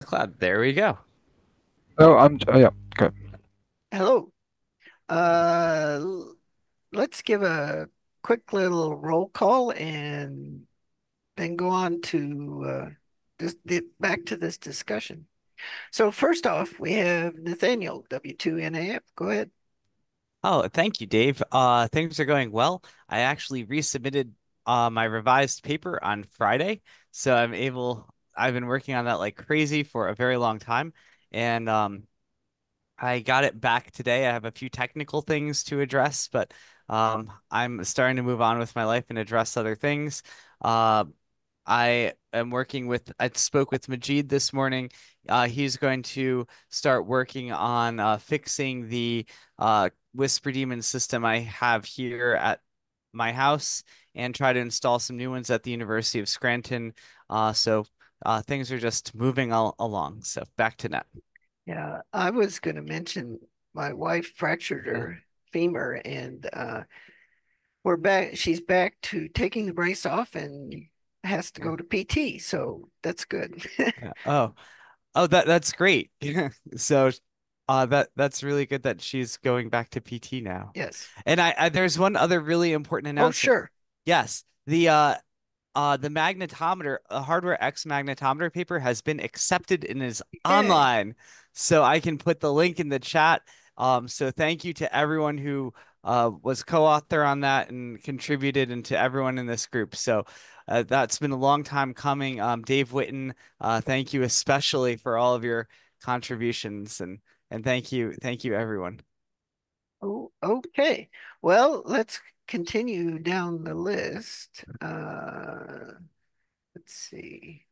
Cloud. There we go. Oh, yeah, okay. Hello. Let's give a quick little roll call and then go on to just get back to this discussion. So first off, we have Nathaniel, W2NAF. Go ahead. Oh, thank you, Dave. Things are going well. I actually resubmitted my revised paper on Friday, so I've been working on that like crazy for a very long time, and I got it back today. I have a few technical things to address, but I'm starting to move on with my life and address other things. Uh, I spoke with Majid this morning. He's going to start working on fixing the Whisper Demon system I have here at my house and try to install some new ones at the University of Scranton. So things are just moving along. So back to net. Yeah, I was going to mention my wife fractured Yeah. her femur and we're back. She's back to taking the brace off and has to go to PT. So that's good. Yeah. Oh, that's great. So, that's really good that she's going back to PT now. Yes. And I there's one other really important Oh, announcement. sure. Yes, the magnetometer, Hardware X magnetometer paper has been accepted and is Yay. online. So I can put the link in the chat. So thank you to everyone who was co-author on that and contributed, and to everyone in this group. So that's been a long time coming. Dave Witten, thank you especially for all of your contributions, and thank you everyone. Oh, okay. Well, let's continue down the list. Let's see.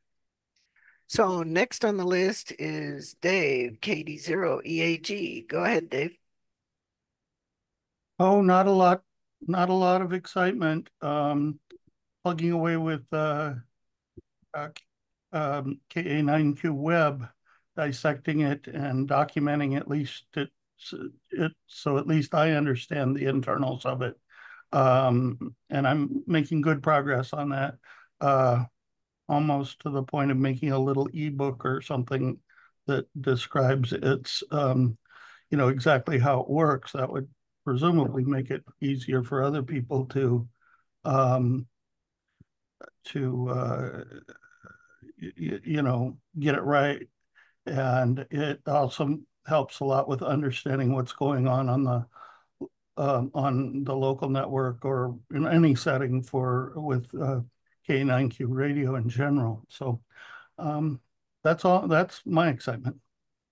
So next on the list is Dave, KD0EAG. Go ahead, Dave. Oh, not a lot of excitement. Plugging away with uh, KA9Q web, dissecting it and documenting it so at least I understand the internals of it. And I'm making good progress on that, uh, almost to the point of making a little ebook or something that describes exactly how it works. That would presumably make it easier for other people um, to get it right. And it also helps a lot with understanding what's going on the local network or in any setting for with K9Q radio in general. So um, that's all. That's my excitement.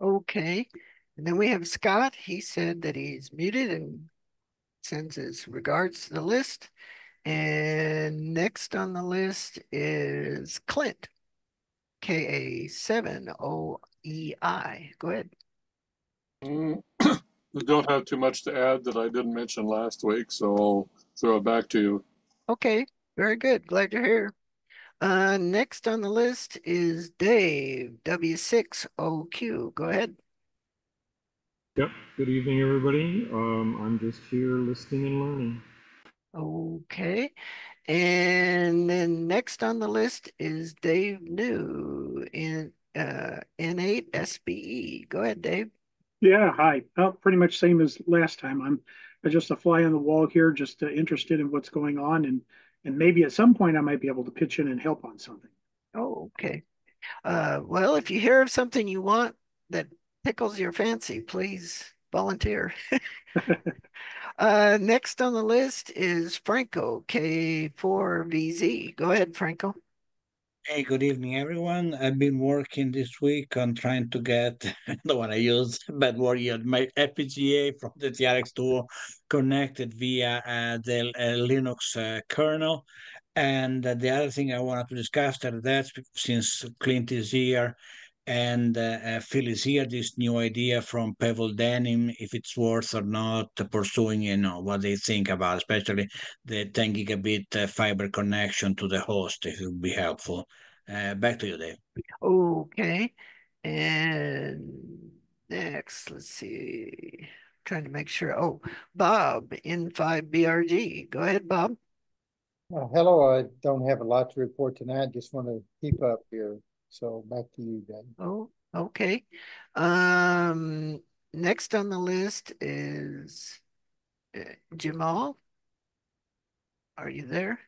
Okay. And then we have Scott. He said that he's muted and sends his regards to the list. And next on the list is Clint, KA7OEI. Go ahead. Mm, I don't have too much to add that I didn't mention last week, so I'll throw it back to you. Okay, very good. Glad you're here. Next on the list is Dave, W6OQ. Go ahead. Yep. Good evening, everybody. I'm just here listening and learning. Okay. And then next on the list is Dave New in N8SBE. Go ahead, Dave. Yeah, hi. Pretty much same as last time. I'm just a fly on the wall here, just interested in what's going on, and maybe at some point I might be able to pitch in and help on something. Oh, okay. Well, if you hear of something you want that tickles your fancy, please volunteer. Next on the list is Franco, K4VZ. Go ahead, Franco. Hey, good evening, everyone. I've been working this week on trying to get, I don't want to use bad word yet, my FPGA from the TRX2 connected via the Linux kernel. And the other thing I wanted to discuss that since Clint is here and Phil is here, this new idea from Pebble Denim, if it's worth or not pursuing, what they think about, especially the 10 gigabit fiber connection to the host, if it would be helpful. Back to you, Dave. Okay. And next, let's see. Trying to make sure. Oh, Bob, N5BRG. Go ahead, Bob. Hello, I don't have a lot to report tonight. Just want to keep up here. So back to you, Dan. Okay. Um, Next on the list is Jamal. Are you there?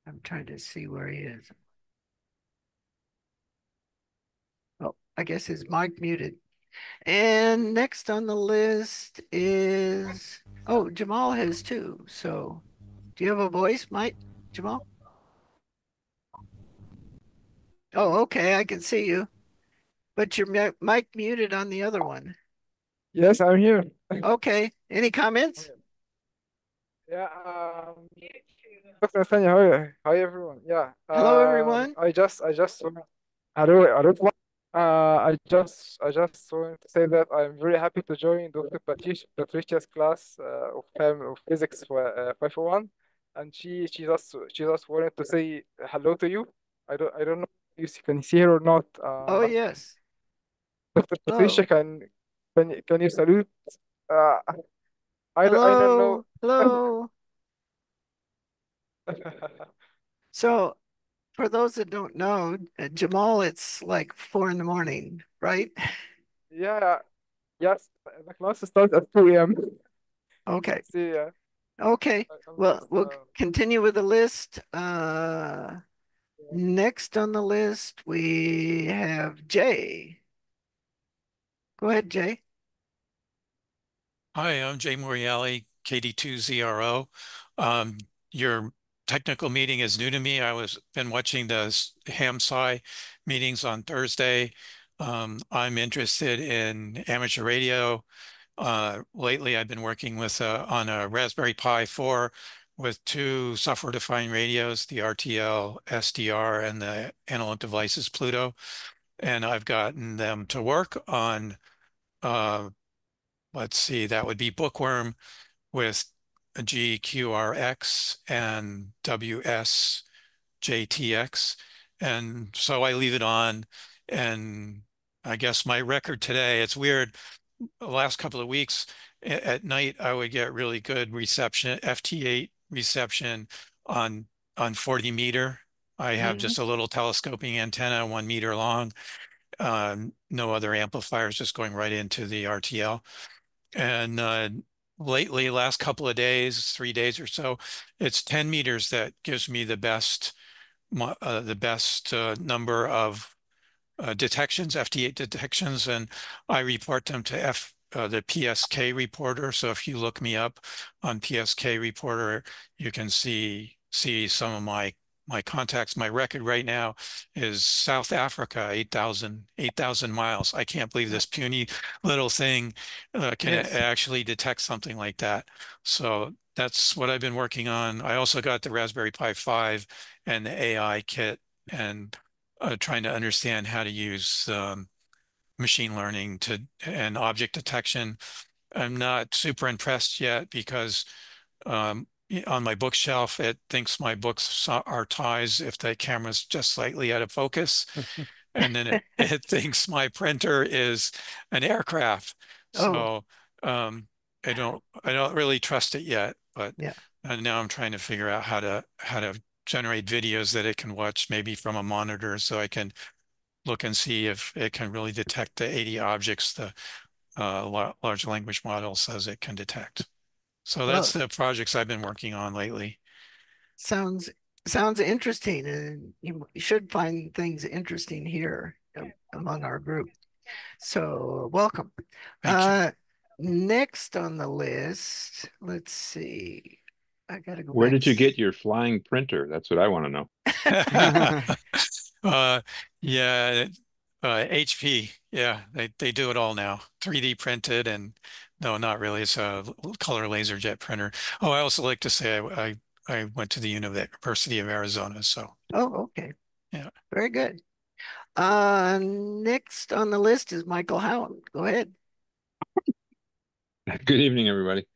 I'm trying to see where he is. Oh, I guess his mic muted. And next on the list is, oh, Jamal has two. So do you have a voice, Mike? Jamal? Oh, okay, I can see you, but your mic muted on the other one. Yes, I'm here. Okay, any comments? Yeah, Dr. Nathaniel, hi everyone. Yeah, Hello, everyone. I just, hello, hello. I just want to say that I'm very happy to join Dr. Patricia's class of physics 501, and she just wanted to say hello to you. I don't know if you can see her or not. Oh, yes. Dr. Patricia, Hello. can you salute? Uh, I don't know. Hello. Hello. So for those that don't know, Jamal, it's like 4 in the morning, right? Yeah, yes, the class starts at 2 a.m. Okay. See, Okay. I'm Well, just we'll continue with the list. yeah. Next on the list, we have Jay. Go ahead, Jay. Hi, I'm Jay Moriali, KD2ZRO. Um, your technical meeting is new to me. Been watching the HamSCI meetings on Thursday. I'm interested in amateur radio. Lately, I've been working with on a Raspberry Pi 4 with two software-defined radios, the RTL SDR and the Analog Devices Pluto, and I've gotten them to work on. Uh, let's see, that would be Bookworm with GQRX and WSJTX. And so I leave it on. And I guess my record today, it's weird. The last couple of weeks at night, I would get really good reception, FT8 reception on 40 meter. I have Mhm. just a little telescoping antenna, 1 meter long, no other amplifiers, just going right into the RTL. And lately, last couple of days, 3 days or so, it's 10 meters that gives me the best number of detections, FT8 detections, and I report them to the PSK reporter. So if you look me up on PSK reporter, you can see some of my contacts. My record right now is South Africa, 8,000 miles. I can't believe Uh, this puny little thing can Yes. actually detect something like that. So that's what I've been working on. I also got the Raspberry Pi 5 and the AI kit, and trying to understand how to use machine learning to and object detection. I'm not super impressed yet because on my bookshelf, it thinks my books are ties if the camera's just slightly out of focus. And then it thinks my printer is an aircraft. Oh, So I don't really trust it yet, but yeah. now I'm trying to figure out how to generate videos that it can watch maybe from a monitor so I can look and see if it can really detect the 80 objects the large language model says it can detect. So that's Well, the projects I've been working on lately. sounds sounds interesting, and you should find things interesting here among our group. So welcome. Thank you. Next on the list, let's see. I gotta go Where back. did you get your flying printer? That's what I want to know. uh, yeah, HP. Yeah, they do it all now. 3D printed and no, not really. It's a color laser jet printer. Oh, I also like to say I went to the University of Arizona. So Oh, okay. yeah. Very good. Next on the list is Michael Howland. Go ahead. Good evening, everybody.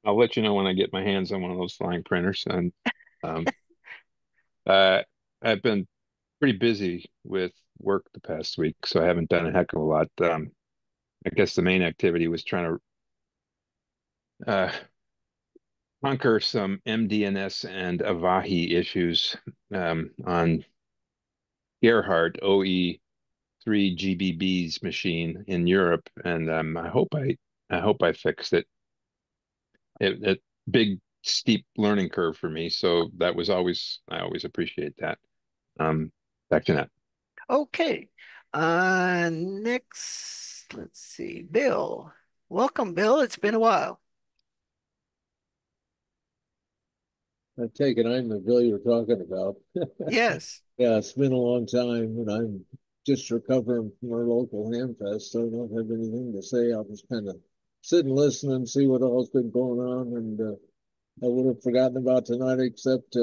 I'll let you know when I get my hands on one of those flying printers. And um, uh, I've been pretty busy with work the past week, so I haven't done a heck of a lot. I guess the main activity was trying to conquer some MDNS and Avahi issues on Gerhard OE3 GBB's machine in Europe, and I hope I fixed it. It big steep learning curve for me, so I always appreciate that. Back to that. Okay. Next, let's see, Bill. Welcome, Bill. It's been a while. I take it I'm the Bill you're talking about. Yes. Yeah, it's been a long time, and I'm just recovering from our local hamfest, so I don't have anything to say. I'll just kind of sit and listen and see what all's been going on. And I would have forgotten about tonight, except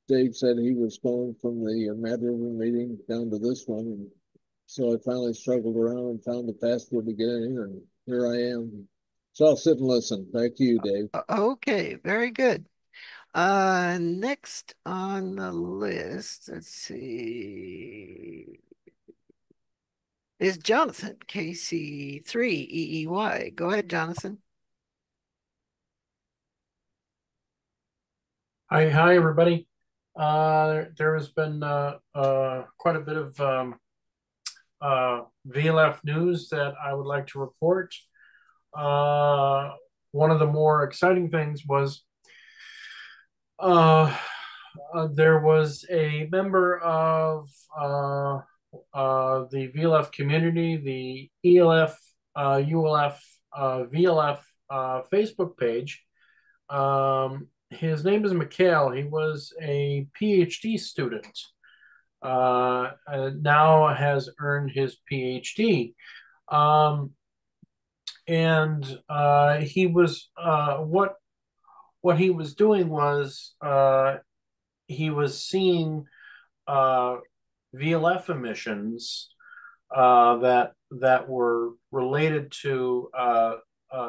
Dave said he was going from the Mad River meeting down to this one, and so I finally struggled around and found the password to get in, and here I am. So I'll sit and listen. Back to you, Dave. Okay, very good. Next on the list, let's see, is Jonathan, KC3EEY. Go ahead, Jonathan. Hi, everybody. There has been quite a bit of VLF news that I would like to report. One of the more exciting things was there was a member of the VLF community, the ELF, ULF, VLF Facebook page. His name is Mikhail. He was a PhD student. Now has earned his PhD. And he was what he was doing was he was seeing VLF emissions that were related to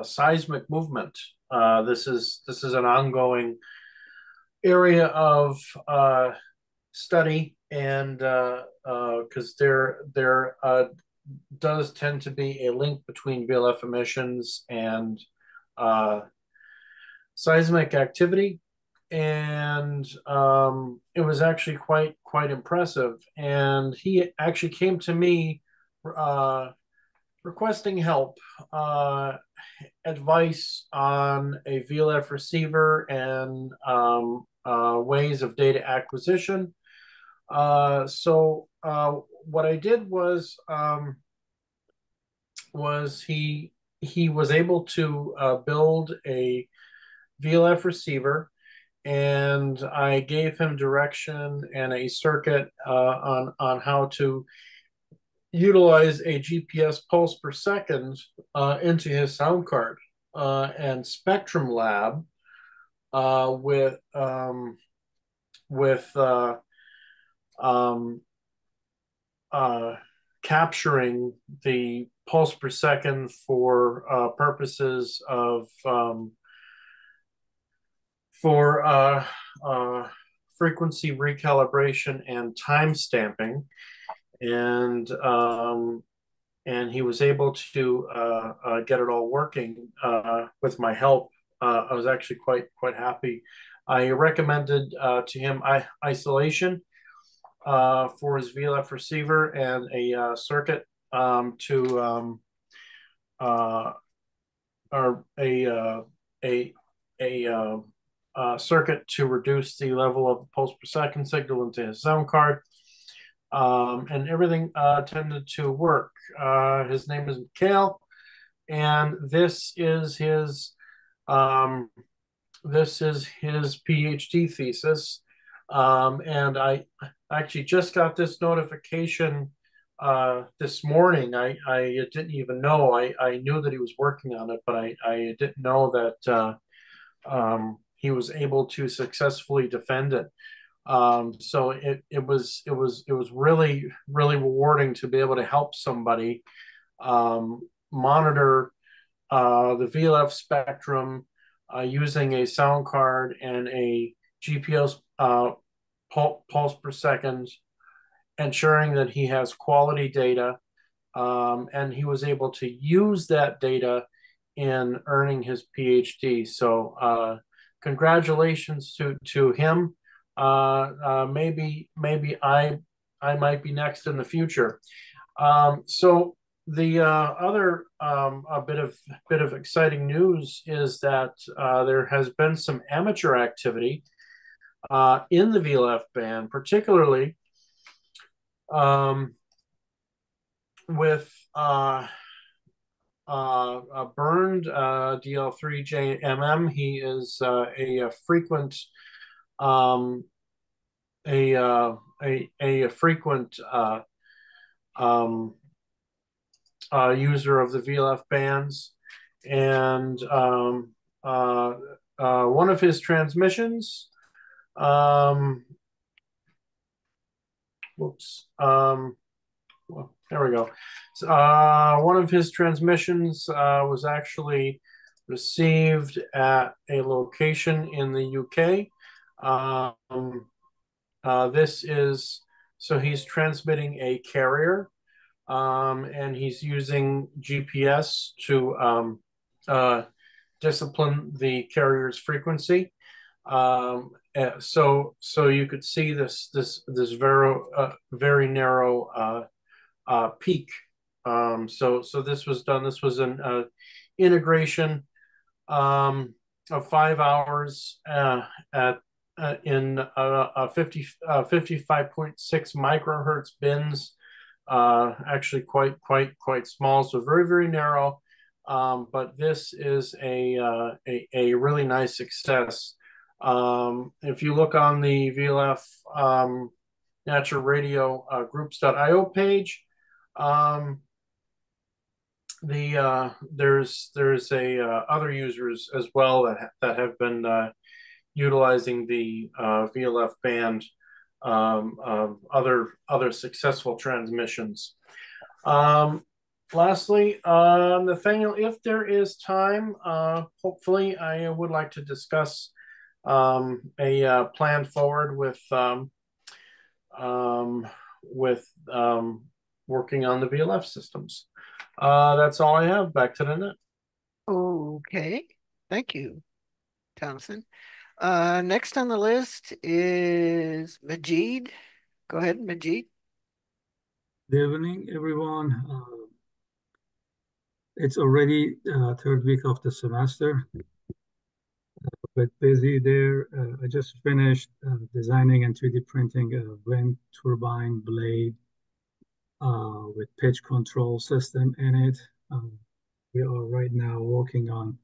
seismic movement. This is an ongoing area of study, and because there does tend to be a link between VLF emissions and seismic activity, and it was actually quite impressive. And he actually came to me requesting help, advice on a VLF receiver and ways of data acquisition. So what I did was he was able to build a VLF receiver, and I gave him direction and a circuit on how to utilize a GPS pulse per second into his sound card, and Spectrum Lab with capturing the pulse per second for purposes of frequency recalibration and time stamping, and he was able to get it all working with my help. I was actually quite happy. I recommended to him isolation for his VLF receiver and a circuit to or a circuit to reduce the level of pulse per second signal into his sound card. And everything tended to work. His name is Mikhail, and this is his PhD thesis. And I actually just got this notification this morning. I didn't even know. I knew that he was working on it, but I didn't know that he was able to successfully defend it. So it was really rewarding to be able to help somebody monitor the VLF spectrum using a sound card and a GPS pulse per second, ensuring that he has quality data, and he was able to use that data in earning his PhD. So congratulations to him. Maybe I might be next in the future. So the other a bit of exciting news is that there has been some amateur activity in the VLF band, particularly with Burned DL3JMM. He is a frequent um, a frequent um, user of the VLF bands, and one of his transmissions. Whoops. Well, there we go. One of his transmissions was actually received at a location in the UK. This is so he's transmitting a carrier, and he's using GPS to discipline the carrier's frequency. So you could see this very narrow peak. So this was done. This was an integration of 5 hours at in 55.6 microhertz bins. Actually, quite small. So very narrow. But this is a really nice success. If you look on the VLF Natural Radio groups.io page, there's other users as well that have been utilizing the VLF band, other successful transmissions. Lastly, Nathaniel, if there is time, hopefully I would like to discuss a plan forward with working on the VLF systems. That's all I have. Back to the net. Okay, thank you, Thompson. Next on the list is Majid. Go ahead, Majid. Good evening, everyone. It's already third week of the semester, but busy there. I just finished designing and 3D printing a wind turbine blade with pitch control system in it. We are right now working on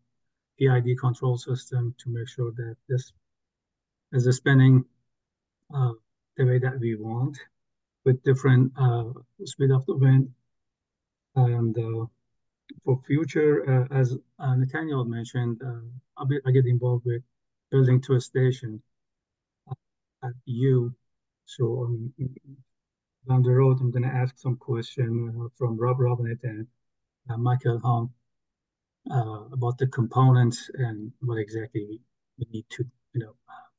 PID control system to make sure that this is spinning the way that we want with different speed of the wind. And for future, as Nathaniel mentioned, I get involved with building to a station at U. So down the road, I'm going to ask some question from Rob Robinett and Michael Hong about the components and what exactly we need to,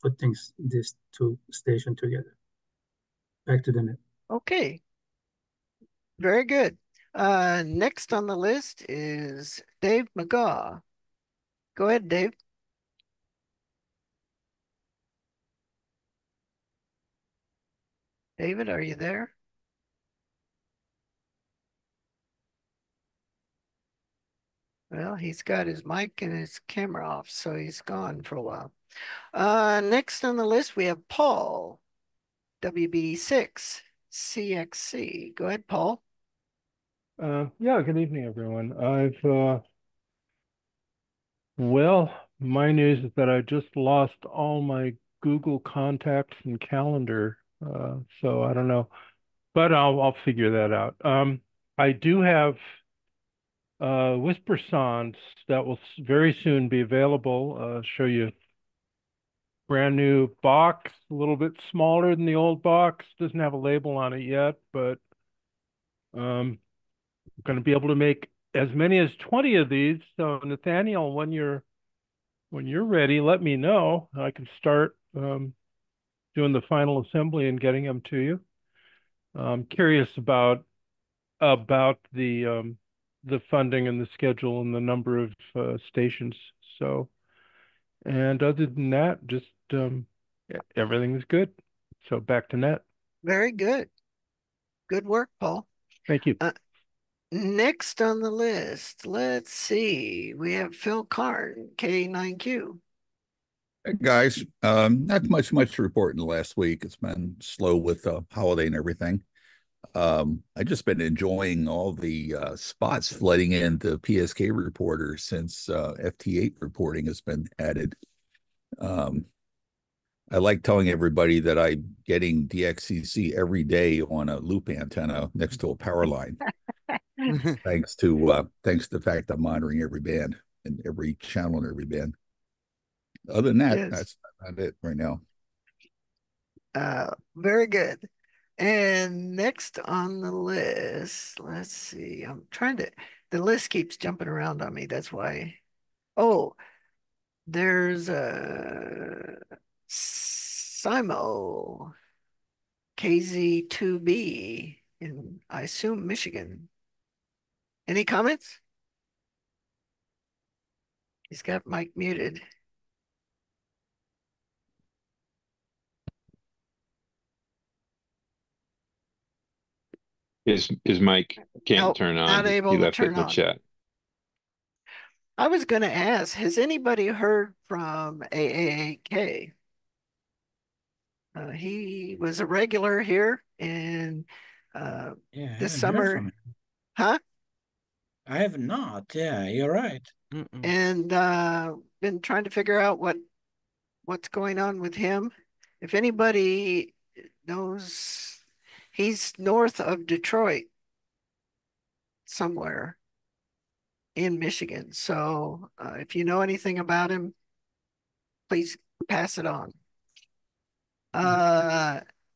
put this two station together. Back to the net. Okay, very good. Next on the list is Dave McGaw. Go ahead, Dave. David, are you there? Well, he's got his mic and his camera off, so he's gone for a while. Next on the list, we have Paul, WB6 CXC. Go ahead, Paul. Yeah, good evening, everyone. Well, my news is that I just lost all my Google contacts and calendar, so I don't know, but I'll figure that out. I do have Whisper Sonds that will very soon be available. Show you brand new box, a little bit smaller than the old box. Doesn't have a label on it yet, but going to be able to make as many as 20 of these. So Nathaniel, when you're ready, let me know. I can start doing the final assembly and getting them to you. I'm curious about the funding and the schedule and the number of stations. So, And other than that, just everything's good. So back to net. Very good. Good work, Paul. Thank you. Next on the list, let's see. We have Phil Karn, K9Q. Hey, guys, not much to report in the last week. It's been slow with the holiday and everything. I just been enjoying all the spots flooding into PSK reporters since FT8 reporting has been added. Um, I like telling everybody that I'm getting DXCC every day on a loop antenna next to a power line, thanks to the fact I'm monitoring every band and every channel and every band. Other than that, Yes. that's about it right now. Very good. And next on the list, let's see. The list keeps jumping around on me. That's why. Oh, there's Simo KZ2B in, I assume, Michigan. Any comments? He's got Mike muted. His mic can't Nope, turn on. not He able to left it in turn the on. chat. I was going to ask, has anybody heard from AAAK? He was a regular here, and Yeah, I this haven't heard summer, from him. huh? I have not. Yeah, you're right. And been trying to figure out what's going on with him. If anybody knows, he's north of Detroit somewhere in Michigan. So if you know anything about him, please pass it on.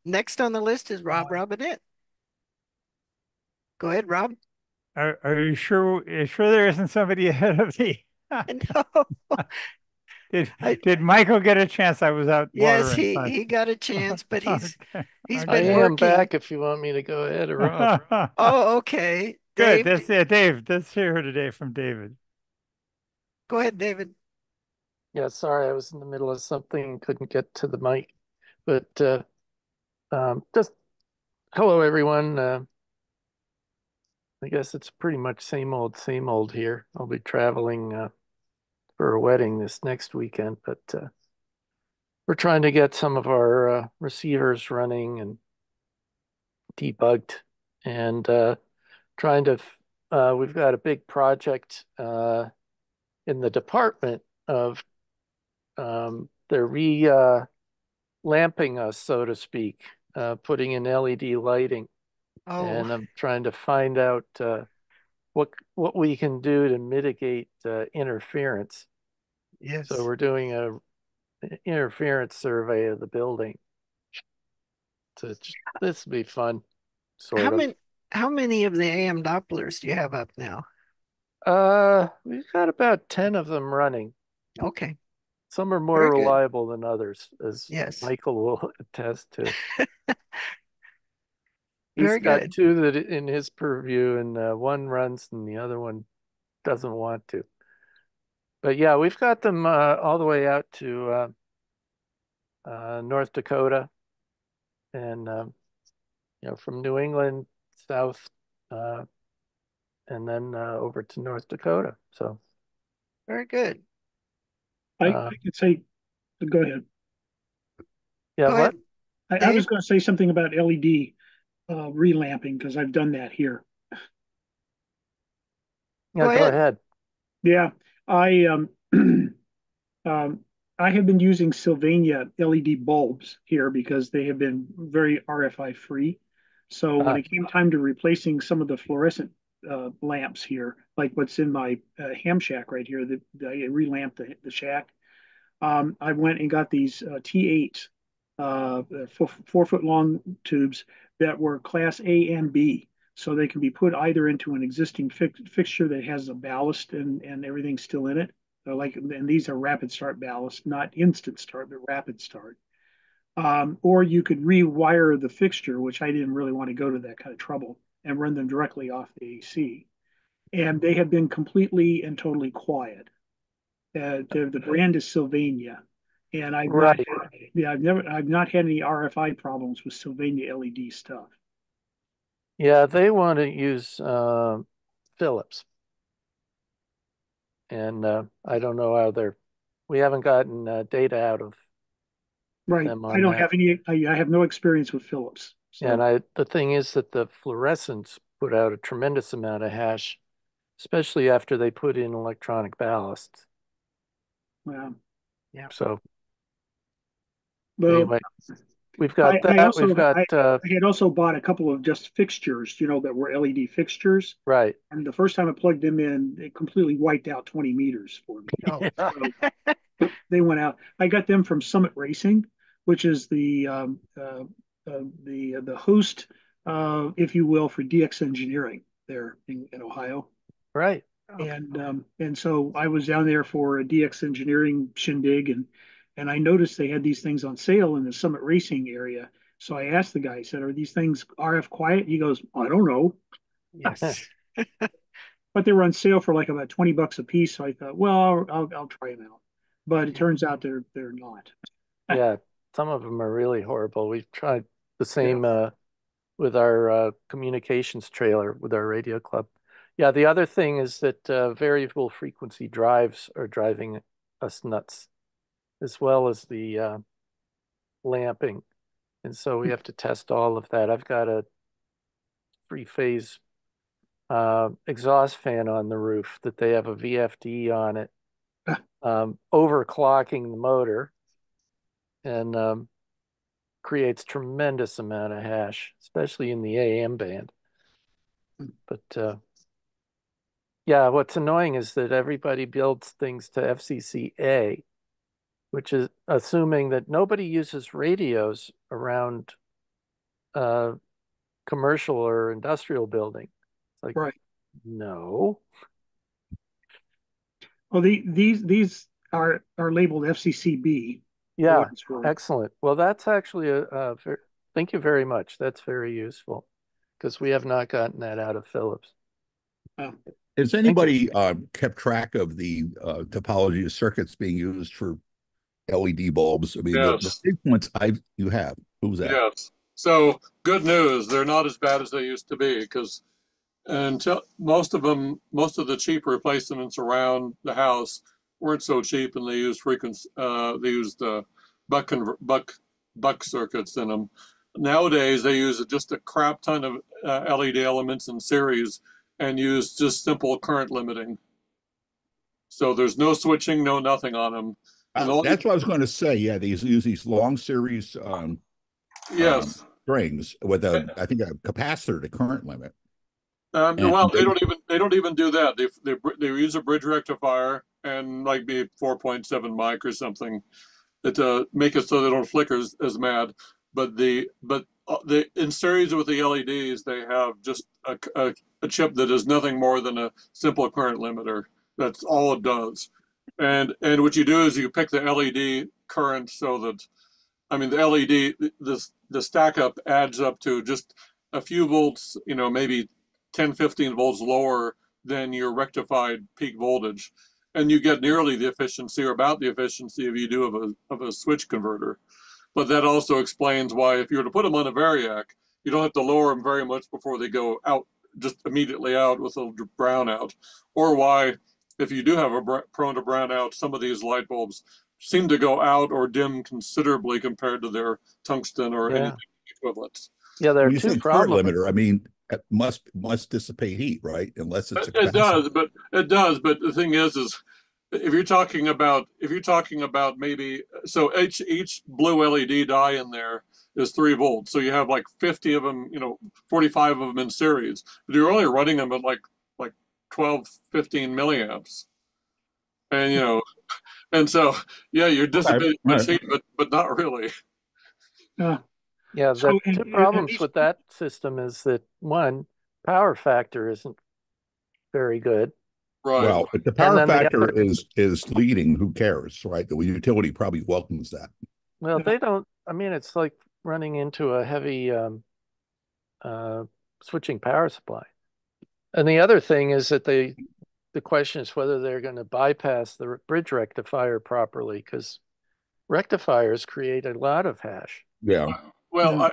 Next on the list is Rob Robinette. Go ahead, Rob. Are you sure? There isn't somebody ahead of me? No. Did Michael get a chance? I was out Yes, watering. he got a chance, but he's Okay. been I am working. back if you want me to go ahead, or Rob. Oh, okay. Good. Dave, Dave. Let's hear today from David. go ahead, David. Yeah, sorry, I was in the middle of something, couldn't get to the mic. But just hello, everyone. I guess it's pretty much same old here. I'll be traveling for a wedding this next weekend, but we're trying to get some of our receivers running and debugged, and trying to. We've got a big project in the department of they're lamping us, so to speak, putting in LED lighting. Oh. And I'm trying to find out what we can do to mitigate interference. Yes. So we're doing a interference survey of the building. So this will be fun, sort of. How many of the AM Dopplers do you have up now? We've got about 10 of them running. Okay. Some are more reliable than others, as Michael will attest to. He's got two that in his purview, and one runs and the other one doesn't want to. But yeah, we've got them all the way out to North Dakota, and from New England south, and then over to North Dakota. So very good. I could say, go ahead. Yeah, go what? I was going to say something about LED relamping because I've done that here. Yeah, go ahead. Yeah, I I have been using Sylvania LED bulbs here because they have been very RFI free. So when it came time to replacing some of the fluorescent lamps here, like what's in my ham shack right here, I relamped the shack. I went and got these T8 4 foot long tubes that were class A and B. So they can be put either into an existing fixture that has a ballast and everything's still in it. And these are rapid start ballast, not instant start, but rapid start. Or you could rewire the fixture, which I didn't really want to go to that kind of trouble, and run them directly off the AC. And they have been completely and totally quiet. The brand is Sylvania, and Right. I've not had any RFI problems with Sylvania LED stuff. Yeah, they want to use Philips, and I don't know how we haven't gotten data out of Right. them I on don't that. have any. I have no experience with Philips. And So the thing is that the fluorescents put out a tremendous amount of hash, especially after they put in electronic ballast. well, Yeah. So well, anyway, we've got I that. We've also got I had also bought a couple of just fixtures, that were LED fixtures. right. And the first time I plugged them in, it completely wiped out 20 meters for me. Oh. So they went out. I got them from Summit Racing, which is the host, if you will, for DX Engineering there in Ohio. Right. And so I was down there for a DX Engineering shindig, and I noticed they had these things on sale in the Summit Racing area. So I asked the guy, I said, "Are these things RF quiet?" He goes, "I don't know." Yes. But they were on sale for like about $20 a piece. So I thought, well, I'll try them out. But it turns out they're not. Yeah, some of them are really horrible. We've tried the Yeah. same with our communications trailer with our radio club. Yeah, the other thing is that variable frequency drives are driving us nuts, as well as the lamping. And so we have to test all of that. I've got a three-phase exhaust fan on the roof that they have a VFD on it, overclocking the motor, and creates tremendous amount of hash, especially in the AM band. But yeah, what's annoying is that everybody builds things to FCC-A, which is assuming that nobody uses radios around commercial or industrial building. It's like, Right. no. Well, these are labeled FCCB. Yeah, excellent. Well, that's actually thank you very much. That's very useful because we have not gotten that out of Philips. Has anybody kept track of the topology of circuits being used for LED bulbs? I mean, the Yes. big ones you have. Who's that? Yes. So good news. They're not as bad as they used to be because until most of the cheap replacements around the house weren't so cheap, and they used frequency. They used buck circuits in them. Nowadays, they use just a crap ton of LED elements in series and use just simple current limiting. So there's no switching, no nothing on them. That's what I was going to say. Yeah, these use these long series yes. strings with I think a capacitor to current limit. Well, they don't even do that. They use a bridge rectifier and like be 4.7 mic or something to make it so they don't flicker as mad. But in series with the LEDs, they have just a chip that is nothing more than a simple current limiter. That's all it does. And what you do is you pick the LED current so that, I mean, the LED, the stack up adds up to just a few volts, maybe 10, 15 volts lower than your rectified peak voltage. And you get nearly the efficiency or about the efficiency if you do of a switch converter. But that also explains why if you were to put them on a variac, you don't have to lower them very much before they go out, just immediately out with a brownout. Or why, if you do have a prone to brownout, some of these light bulbs seem to go out or dim considerably compared to their tungsten or anything equivalent. Yeah, there are When you two say current problems. limiter, I mean, it must dissipate heat, right? Unless it's a It capacitor. does. But the thing is if you're talking about maybe so each blue LED die in there is 3 volts. So you have like 50 of them, 45 of them in series. But you're only running them at like 12, 15 milliamps. And and so yeah, you're dissipating much heat, but not really. Yeah, the two problems with that system is that one, power factor isn't very good. Right. Well, if the power factor is leading, who cares, right? The utility probably welcomes that. Well, they don't. I mean, it's like running into a heavy switching power supply. And the other thing is that the question is whether they're going to bypass the bridge rectifier properly, because rectifiers create a lot of hash. Yeah. Well,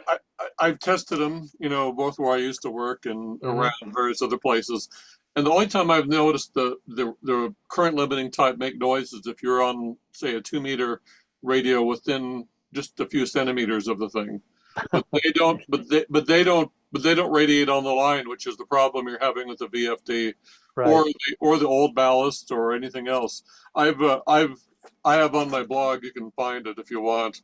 I've tested them, both where I used to work and around various other places. And the only time I've noticed the current limiting type make noise is if you're on, say, a 2 meter radio within just a few centimeters of the thing. But they don't. But they don't radiate on the line, which is the problem you're having with the VFD, Right. or the old ballast or anything else. I have on my blog. You can find it if you want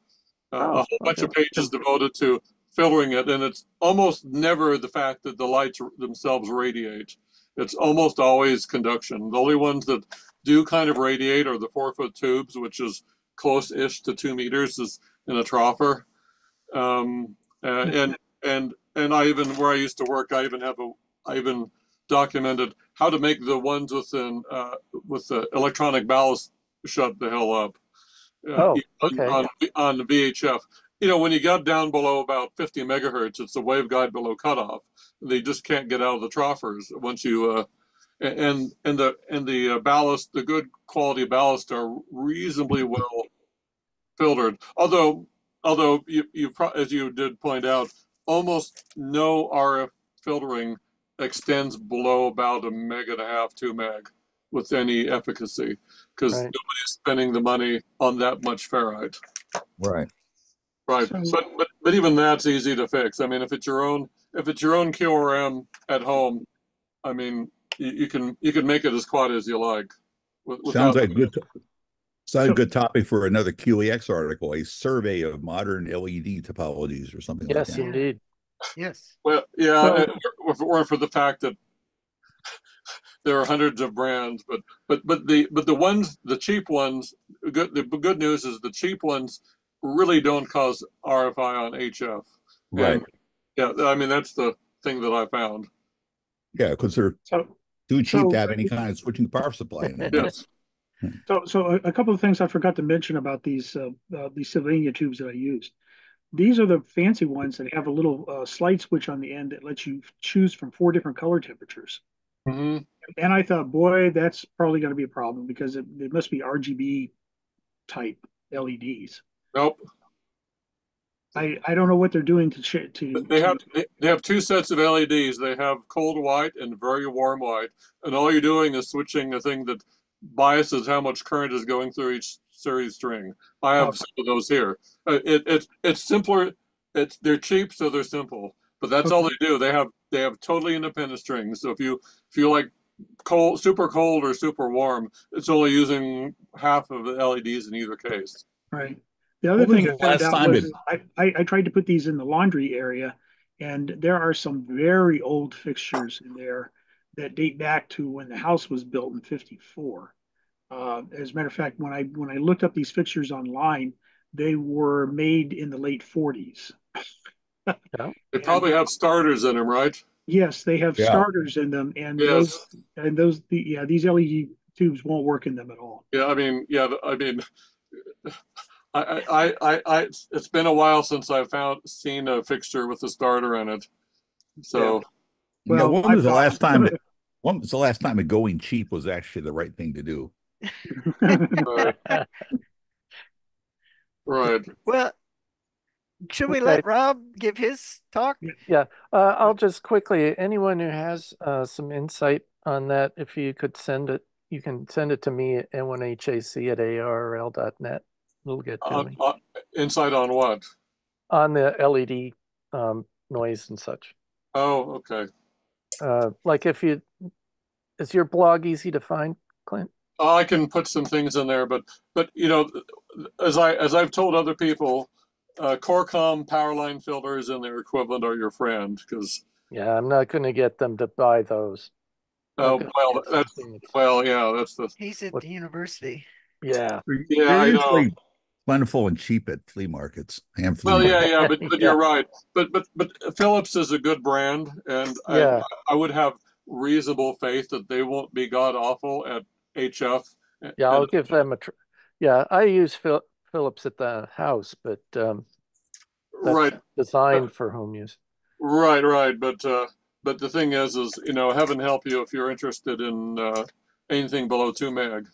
a whole bunch of pages devoted to filtering it, and it's almost never the fact that the lights themselves radiate. It's almost always conduction. The only ones that do kind of radiate are the 4-foot tubes, which is close-ish to 2 meters, is in a troffer. And I even, where I used to work, I even documented how to make the ones with the electronic ballast shut the hell up. On the VHF. When you got down below about 50 megahertz, it's a waveguide below cutoff. They just can't get out of the troffers once you the ballast, the good quality ballast are reasonably well filtered. Although as you did point out, almost no RF filtering extends below about 1.5 meg, 2 meg with any efficacy, because nobody's spending the money on that much ferrite. Right. Right. But even that's easy to fix. I mean, if it's your own QRM at home, I mean, you can make it as quad as you like. Sounds like a good topic for another QEX article, a survey of modern LED topologies or something like that. Yes, indeed. Yes. Well, yeah, or for the fact that there are hundreds of brands, but the cheap ones. The good news is the cheap ones really don't cause RFI on HF. Right. And yeah, I mean that's the thing that I found. Yeah, because they're too cheap to have any kind of switching power supply in them. Yes. So a couple of things I forgot to mention about these Sylvania tubes that I used. These are the fancy ones that have a little slide switch on the end that lets you choose from 4 different color temperatures. Mm-hmm. And I thought, boy, that's probably going to be a problem because it must be RGB type LEDs. Nope. I don't know what they're doing they have 2 sets of LEDs. They have cold white and very warm white, and all you're doing is switching a thing that biases how much current is going through each series string. I have some of those here. It's simpler. They're cheap, so they're simple. But that's all they do. They have totally independent strings. So if you like super cold or super warm, it's only using half of the LEDs in either case. Right. The other thing I found out was I tried to put these in the laundry area, and there are some very old fixtures in there that date back to when the house was built in '54. As a matter of fact, when I looked up these fixtures online, they were made in the late '40s. They probably have starters in them, right? Yes, they have starters in them, and these LED tubes won't work in them at all. Yeah, I mean, it's been a while since I've seen a fixture with a starter in it. So, when was the last time? When was the last time a going cheap was actually the right thing to do? Right. Well, should we let Rob give his talk? Yeah, I'll just quickly, anyone who has some insight on that, if you could send it, you can send it to me at n1hac@arl.net. It'll get to me. Insight on what? On the LED noise and such. Oh, okay. Like is your blog easy to find, Clint? I can put some things in there, but as I've told other people, Corcom power line filters and their equivalent are your friend, because I'm not going to get them to buy those. Oh well, yeah, that's the. He's at the university. Yeah, I know. Plentiful and cheap at flea markets and flea markets. But you're right. But Philips is a good brand, and I would have reasonable faith that they won't be god awful at HF. Yeah, I'll give them a. I use Philips at the house, but that's designed for home use. Right. But the thing is, heaven help you if you're interested in anything below 2 meg.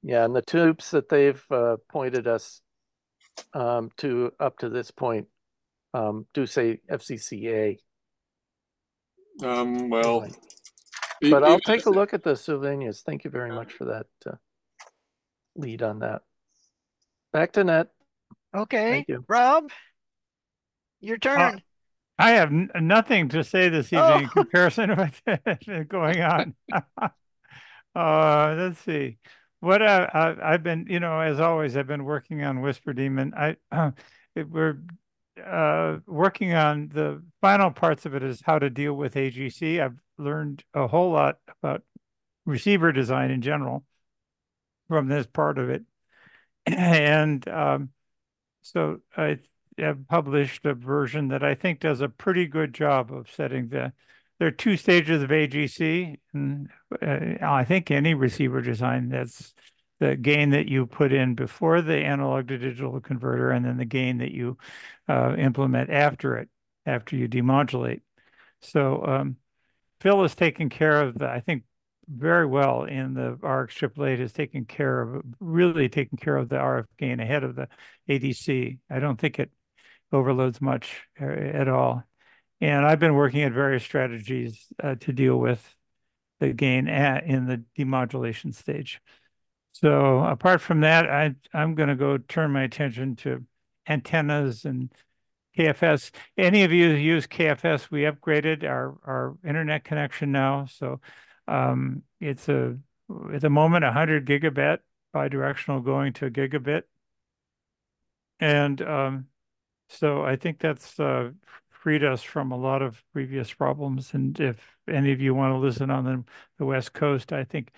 Yeah, and the tubes that they've pointed us to up to this point do say FCCA. Well, but I'll take a look at the Sylvanias. Thank you very much for that lead on that. Back to Net. Okay, Thank you. Rob, your turn. I have nothing to say this evening in comparison to what's going on. Let's see. What I've been, as always, I've been working on Whisper Demon. We're working on the final parts of it is how to deal with AGC. I've learned a whole lot about receiver design in general from this part of it. And so I have published a version that I think does a pretty good job of setting there are two stages of AGC, and I think any receiver design, that's the gain that you put in before the analog to digital converter, and then the gain that you implement after it, after you demodulate. So Phil has taken care of I think very well in the RX 888 has really taken care of the RF gain ahead of the ADC. I don't think it overloads much at all. And I've been working at various strategies to deal with the gain in the demodulation stage. So apart from that, I'm going to go turn my attention to antennas and KFS. Any of you who use KFS, we upgraded our internet connection now. So it's at the moment 100 gigabit bidirectional going to a gigabit. And so I think that's freed us from a lot of previous problems. And if any of you want to listen on the West Coast, I think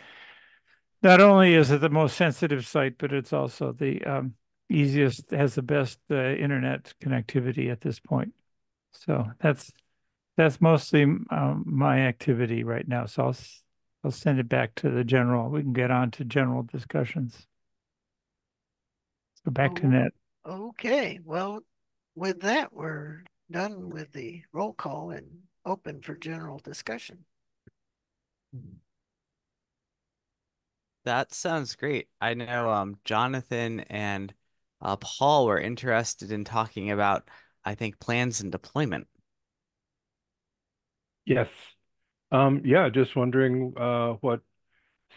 not only is it the most sensitive site, but it's also the easiest, has the best internet connectivity at this point. So that's mostly my activity right now. So I'll send it back to the general. We can get on to general discussions. So back to Net. Okay, well, with that, we're done with the roll call and open for general discussion. That sounds great. I know Jonathan and Paul were interested in talking about, I think, plans and deployment. Yes. Yeah, just wondering what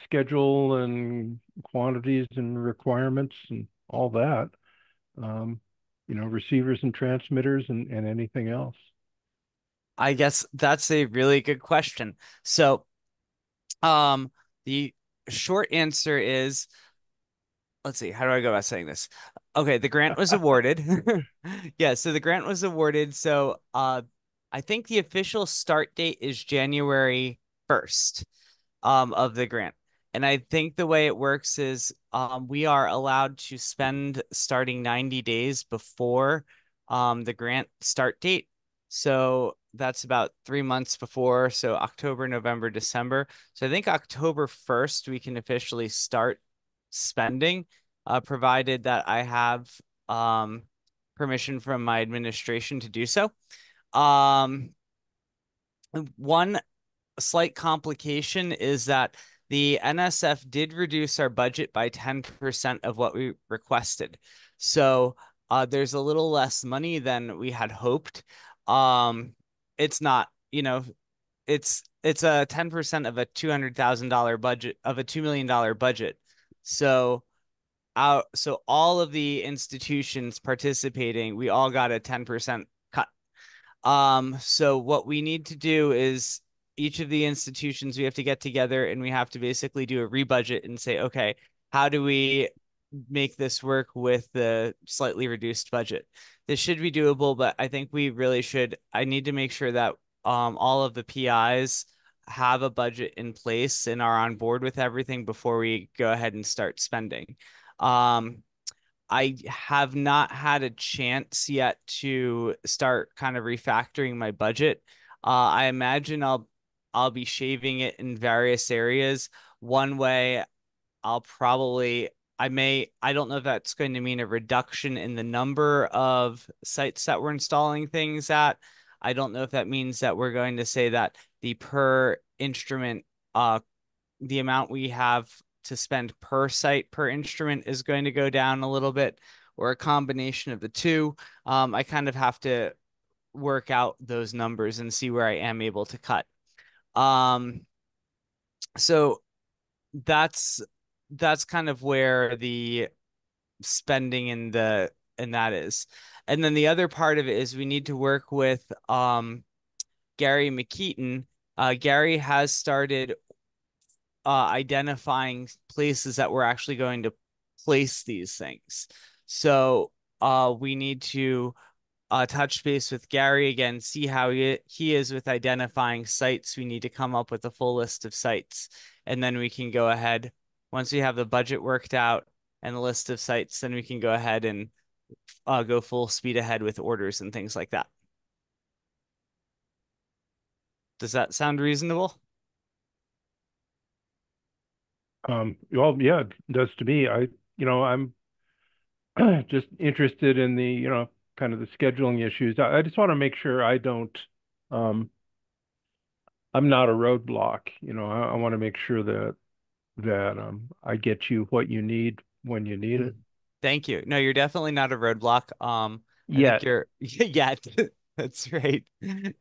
schedule and quantities and requirements and all that. Receivers and transmitters and anything else. I guess that's a really good question. So, the short answer is, let's see, how do I go about saying this? Okay, the grant was awarded. Yeah, so the grant was awarded. So, I think the official start date is January 1st. Of the grant. And I think the way it works is we are allowed to spend starting 90 days before the grant start date. So that's about 3 months before. So October, November, December. So I think October 1st, we can officially start spending, provided that I have permission from my administration to do so. One slight complication is that the NSF did reduce our budget by 10% of what we requested. So there's a little less money than we had hoped. It's not, it's a 10% of a $200,000 budget of a $2 million budget. So so all of the institutions participating, we all got a 10% cut. So what we need to do is each of the institutions, we have to get together and we have to basically do a rebudget and say, okay, how do we make this work with the slightly reduced budget? This should be doable, but I think we really should. I need to make sure that all of the PIs have a budget in place and are on board with everything before we go ahead and start spending. I have not had a chance yet to start kind of refactoring my budget. I imagine I'll be shaving it in various areas. One way I don't know if that's going to mean a reduction in the number of sites that we're installing things at. I don't know if that means that we're going to say that the per instrument the amount we have to spend per site per instrument is going to go down a little bit, or a combination of the two. I kind of have to work out those numbers and see where I am able to cut. So that's kind of where the spending and that is. And then the other part of it is we need to work with Gary McKeaton. Gary has started identifying places that we're actually going to place these things. So we need to touch base with Gary again, see how he is with identifying sites. We need to come up with a full list of sites, and then we can go ahead. Once we have the budget worked out and the list of sites, then we can go ahead and go full speed ahead with orders and things like that. Does that sound reasonable? Well, yeah, it does to me. I'm just interested in the, kind of the scheduling issues. I just want to make sure um, I'm not a roadblock. I want to make sure that I get you what you need when you need it. Thank you. No, you're definitely not a roadblock. I think Yet. you're yet. That's right.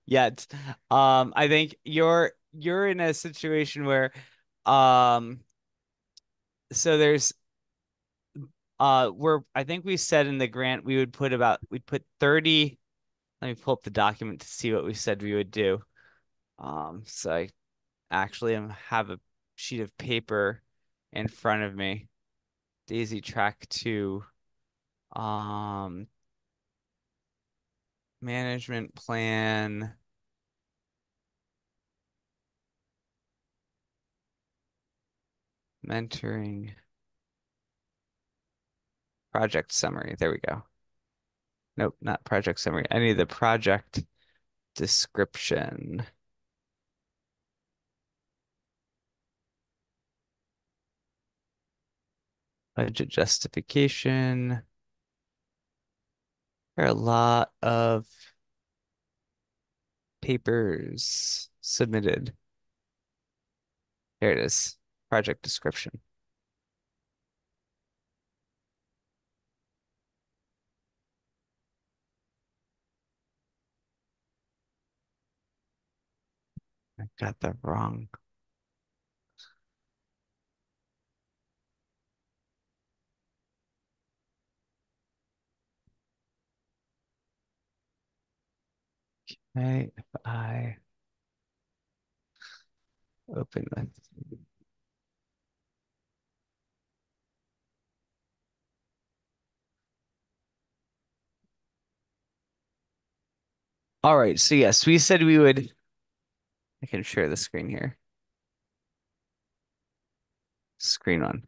Yet. I think you're in a situation where um so there's I think we said in the grant we'd put 30. Let me pull up the document to see what we said we would do. So I actually have a sheet of paper in front of me. Daisy track 2. Um Management plan. Mentoring. Project summary. There we go. Nope, not project summary. I need the project description. Budget justification. There are a lot of papers submitted. Here it is. Project description. I got that wrong. Okay, if I open with all right, so yes, we said we would. I can share the screen here. Screen one.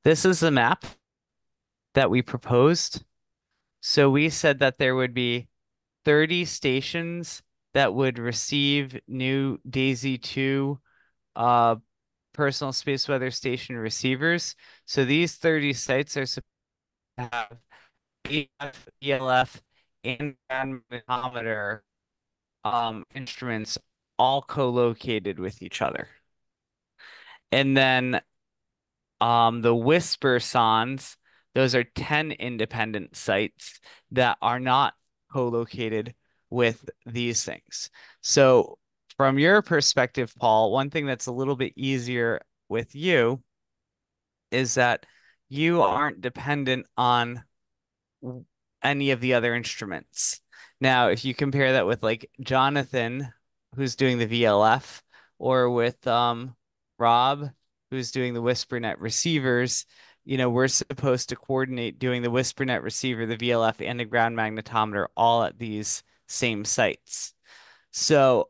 This is the map that we proposed. So we said that there would be 30 stations that would receive new Daisy 2 uh, personal space weather station receivers. So these 30 sites are supposed to have EF, ELF, and ground magnetometer instruments all co-located with each other. And then the Whisper Sons, those are 10 independent sites that are not co-located with these things. So from your perspective, Paul, one thing that's a little bit easier with you is that you aren't dependent on any of the other instruments. Now, if you compare that with like Jonathan, who's doing the VLF, or with Rob, who's doing the WhisperNet receivers, we're supposed to coordinate doing the WhisperNet receiver, the VLF, and the ground magnetometer all at these same sites. So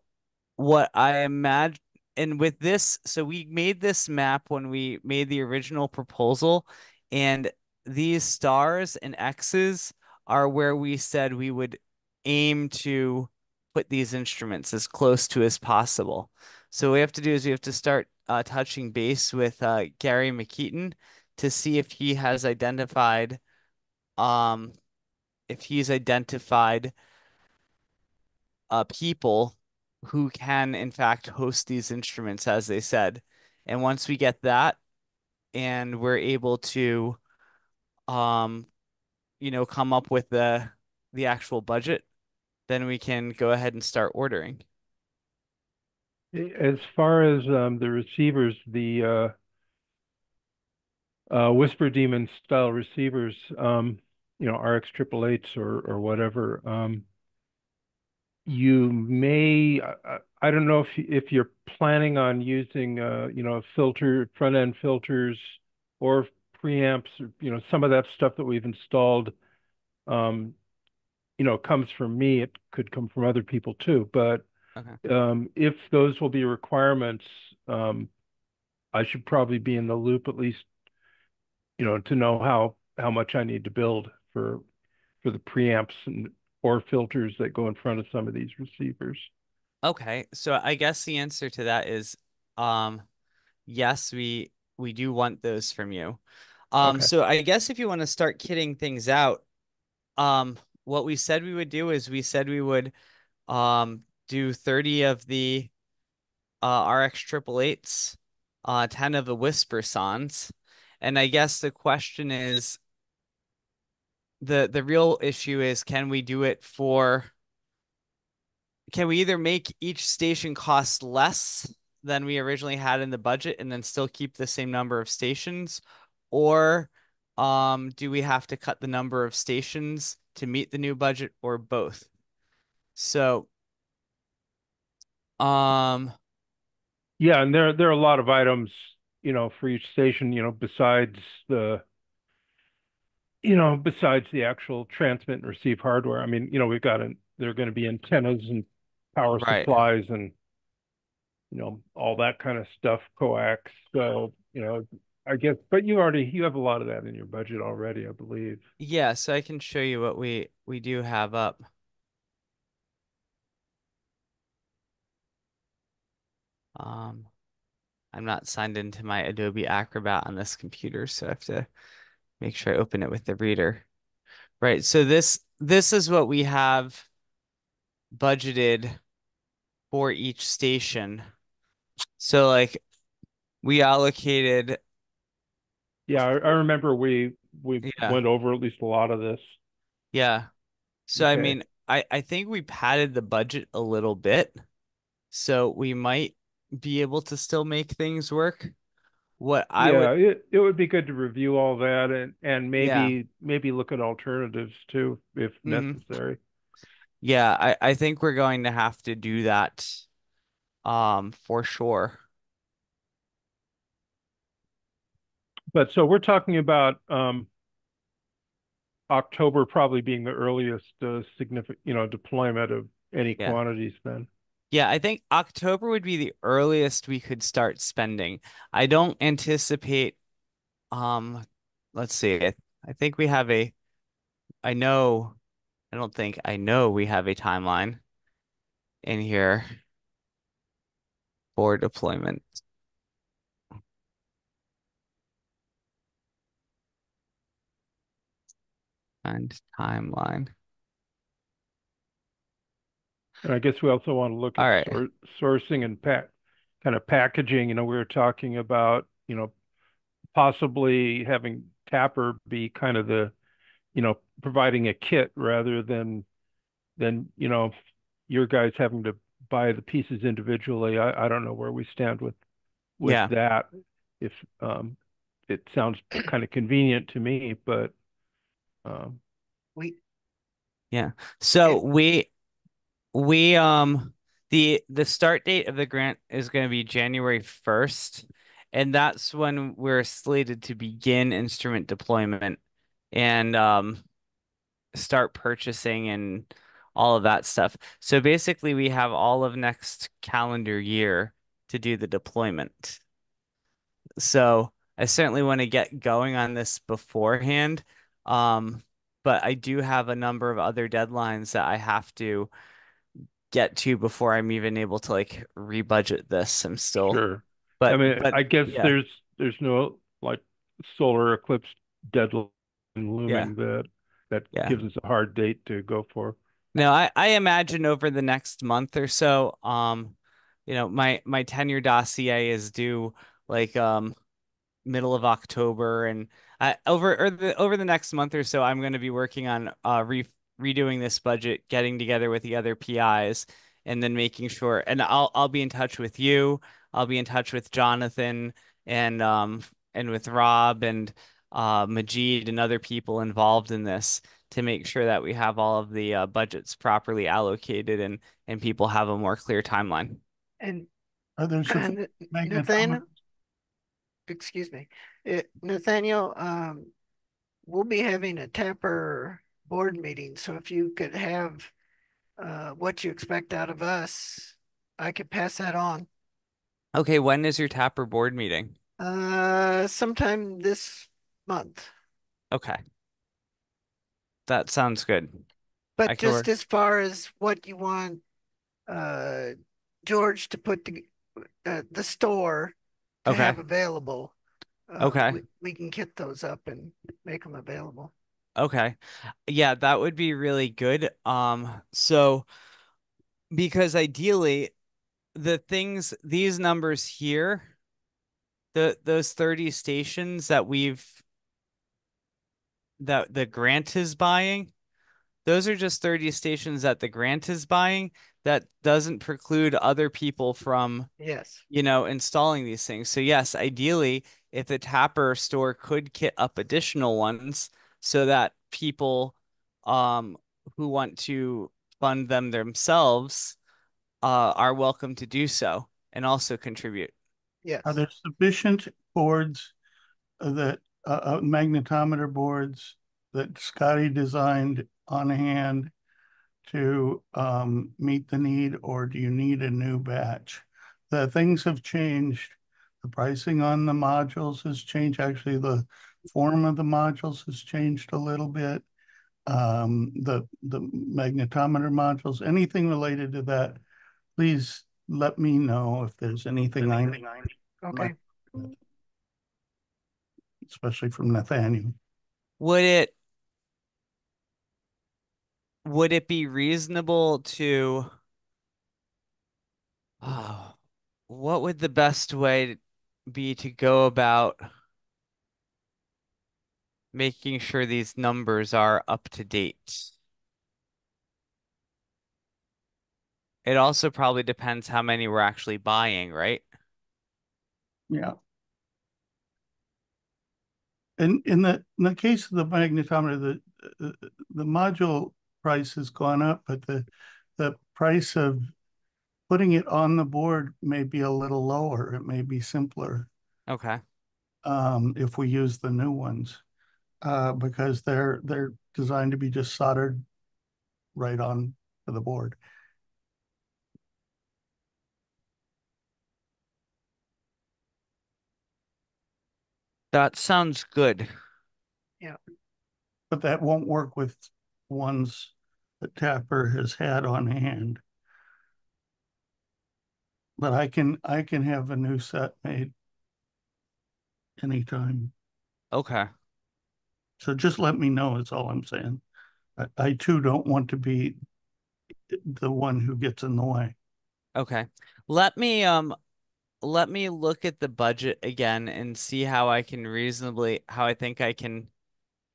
what I imagine, and with this, so we made this map when we made the original proposal, and these stars and X's are where we said we would aim to put these instruments as close to as possible. So what we have to do is we have to start touching base with Gary McKeaton to see um, if he's identified people who can in fact host these instruments as they said. And once we get that and we're able to um, come up with the actual budget, then we can go ahead and start ordering. As far as the receivers, the Whisper Demon style receivers, RX 888s or whatever, you may, I don't know if you're planning on using, front end filters or preamps, or, some of that stuff that we've installed, um, comes from me. It could come from other people too. But Okay. if those will be requirements, I should probably be in the loop at least, to know how much I need to build for the preamps or filters that go in front of some of these receivers. Okay, so I guess the answer to that is um yes, we do want those from you. Okay. So I guess if you want to start kitting things out, what we said we would do is we said we would do 30 of the RX 888s, 10 of the Whisper Sans. And I guess the question is the real issue is can we either make each station cost less than we originally had in the budget and then still keep the same number of stations? Or do we have to cut the number of stations to meet the new budget or both? So, um, Yeah, and there are a lot of items, for each station, the besides the actual transmit and receive hardware. I mean, there are going to be antennas and power right. supplies and all that kind of stuff, coax. So, I guess, but you have a lot of that in your budget already, I believe. Yeah, so I can show you what we do have up. Um, I'm not signed into my Adobe Acrobat on this computer, so I have to make sure I open it with the reader. Right, so this is what we have budgeted for each station. So like we allocated, Yeah, I remember we yeah, went over at least a lot of this. yeah. So I Okay. mean, I think we padded the budget a little bit, so we might be able to still make things work. What I Yeah, would, it would be good to review all that and yeah, maybe look at alternatives too if hmm necessary. yeah, I think we're going to have to do that, for sure. But so we're talking about October probably being the earliest significant, deployment of any Yeah. quantities then. Yeah, I think October would be the earliest we could start spending. I don't anticipate, um, let's see. I think we have I know, I don't think I know we have a timeline in here for deployment and timeline. And I guess we also want to look All at right. sourcing and kind of packaging. We were talking about, possibly having Tapper be kind of providing a kit rather than your guys having to buy the pieces individually. I don't know where we stand with Yeah. that. If it sounds kind of convenient to me, but um, We Yeah. So it, we the start date of the grant is going to be January 1st, and that's when we're slated to begin instrument deployment and start purchasing and all of that stuff. So basically we have all of next calendar year to do the deployment. So I certainly want to get going on this beforehand. Um, but I do have a number of other deadlines that I have to get to before I'm even able to like rebudget this. I'm still, sure. I mean, but I guess yeah, there's no like solar eclipse deadline yeah, looming that yeah. gives us a hard date to go for. No, I imagine over the next month or so, my tenure dossier is due like middle of October, and over the next month or so, I'm going to be working on redoing this budget, getting together with the other PIs, and then making sure. And I'll be in touch with you. I'll be in touch with Jonathan and with Rob and Majid and other people involved in this to make sure that we have all of the budgets properly allocated and people have a more clear timeline. And Are there sufficient Nathaniel, magnetometers? excuse me, Nathaniel, we'll be having a TAPR board meeting. So if you could have what you expect out of us, I could pass that on. Okay, when is your TAPR board meeting? Sometime this month. Okay. That sounds good. I But can just work. as far as what you want George to put the store to Okay. have available, Okay. we can get those up and make them available. Okay. Yeah, that would be really good. So because ideally these numbers here, those 30 stations that the grant is buying, those are just 30 stations that the grant is buying. That doesn't preclude other people from Yes. installing these things. So yes, ideally, if the Tapper store could kit up additional ones so that people who want to fund them themselves are welcome to do so and also contribute. Yes. Are there sufficient boards magnetometer boards that Scotty designed on hand to meet the need, or do you need a new batch? The things have changed. The pricing on the modules has changed. Actually, the form of the modules has changed a little bit. The magnetometer modules, anything related to that, please let me know if there's anything I need. Okay. Especially from Nathaniel. Would it be reasonable to what would the best way be to go about making sure these numbers are up to date? It also probably depends how many we're actually buying, right? Yeah. In the case of the magnetometer, the module price has gone up, but the price of putting it on the board may be a little lower. It may be simpler Okay. if we use the new ones because they're designed to be just soldered right on to the board. That sounds good. Yeah. But that won't work with ones that Tapper has had on hand. But I can have a new set made anytime. Okay. So just let me know is all I'm saying. I too don't want to be the one who gets in the way. Okay. Let me look at the budget again and see how I think I can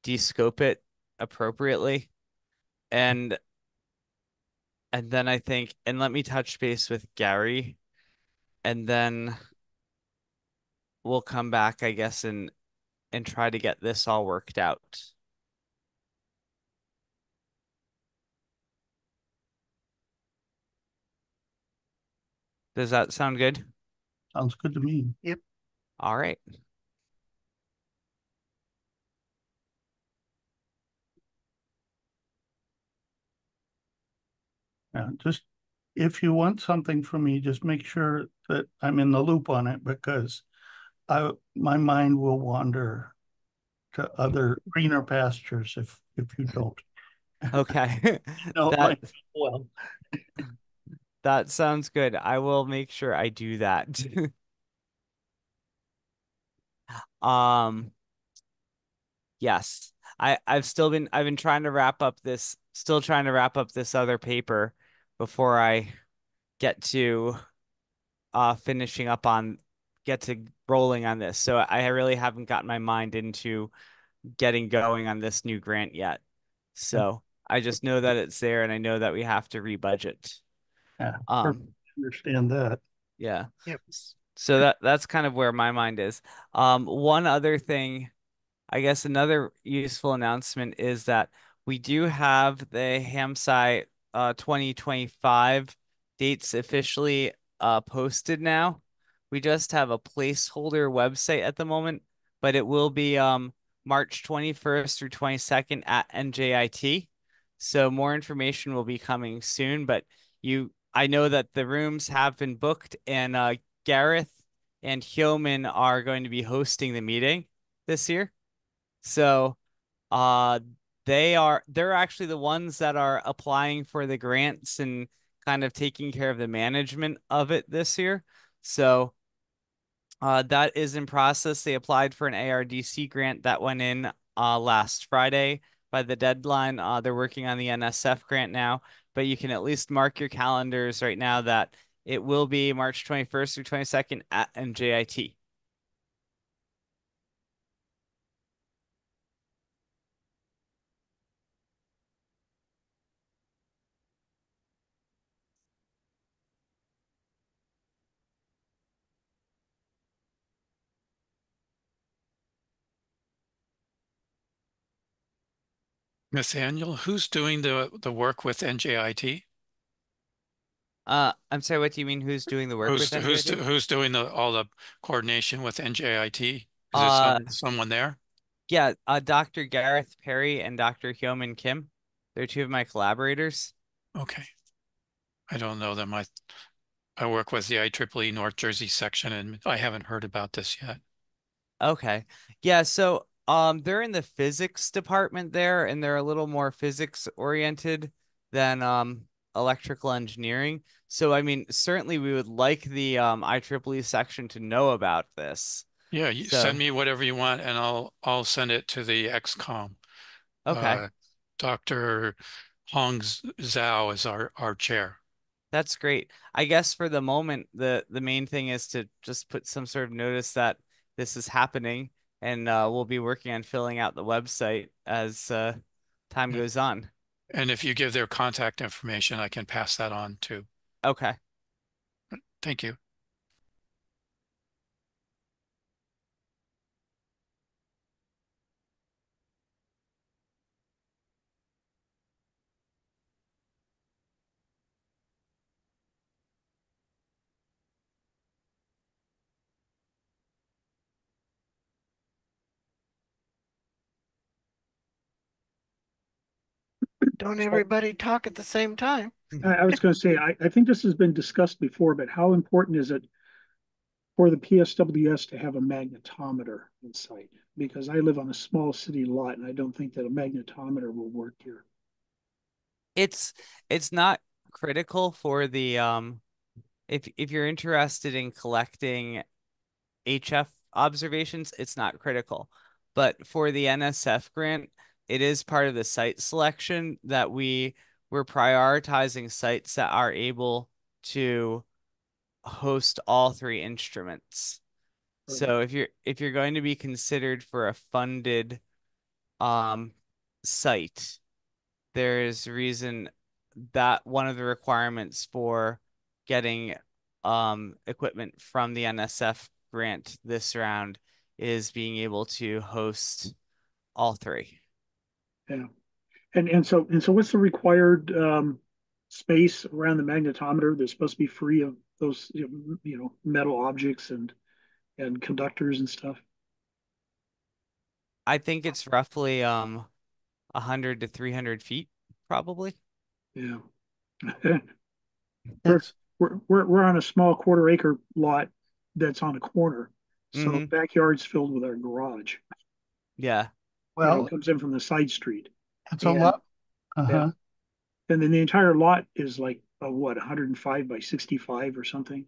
descope it appropriately. And then let me touch base with Gary and then we'll come back, I guess, and try to get this all worked out. Does that sound good? Sounds good to me. Yep. All right. Yeah, just if you want something from me, just make sure that I'm in the loop on it because my mind will wander to other greener pastures if you don't. Okay. Like, That well, that sounds good. I will make sure I do that. Um, yes. I've been trying to still trying to wrap up this other paper before I get to finishing up on get to rolling on this. So I really haven't gotten my mind into getting going on this new grant yet. So I just know that it's there and I know that we have to rebudget. Yeah, understand that. Yeah. Yep. So that's kind of where my mind is. One other thing, I guess another useful announcement is that we do have the HamSCI 2025 dates officially posted now. We just have a placeholder website at the moment, but it will be March 21st through 22nd at NJIT. So more information will be coming soon, but I know that the rooms have been booked and Gareth and Hyomin are going to be hosting the meeting this year. So, uh, they're actually the ones that are applying for the grants and kind of taking care of the management of it this year. So, that is in process. They applied for an ARDC grant that went in last Friday by the deadline. They're working on the NSF grant now, but you can at least mark your calendars right now that it will be March 21st through 22nd at NJIT. Nathaniel, who's doing the work with NJIT? I'm sorry, what do you mean who's doing the work with NJIT? Who's doing all the coordination with NJIT? Is it Uh, someone there? yeah, Dr. Gareth Perry and Dr. Hyomin Kim. They're two of my collaborators. Okay. I don't know them. I work with the IEEE North Jersey section, and I haven't heard about this yet. Okay. Yeah, so they're in the physics department there and they're a little more physics oriented than electrical engineering. So I mean, certainly we would like the IEEE section to know about this. Yeah, you So, send me whatever you want, and I'll send it to the XCOM. okay. Dr. Hong Zhao is our chair. That's great. I guess for the moment, the main thing is to just put some sort of notice that this is happening, and we'll be working on filling out the website as time goes on. And if you give their contact information, I can pass that on too. Okay. Thank you. Don't everybody talk at the same time. I was going to say, I think this has been discussed before, but how important is it for the PSWS to have a magnetometer in sight? Because I live on a small city lot and I don't think that a magnetometer will work here. It's not critical for the if you're interested in collecting HF observations, it's not critical. But for the NSF grant, it is part of the site selection that we're prioritizing sites that are able to host all three instruments. Right. So if you're going to be considered for a funded um site, there is reason that one of the requirements for getting equipment from the NSF grant this round is being able to host all three. Yeah. And so what's the required space around the magnetometer that's supposed to be free of those metal objects and conductors and stuff? I think it's roughly 100 to 300 feet, probably. Yeah. we're, we're on a small quarter-acre lot that's on a corner, so Mm-hmm. backyard's filled with our garage. Yeah. It comes in from the side street. It's a lot. Uh-huh. And then the entire lot is like what, 105 by 65 or something.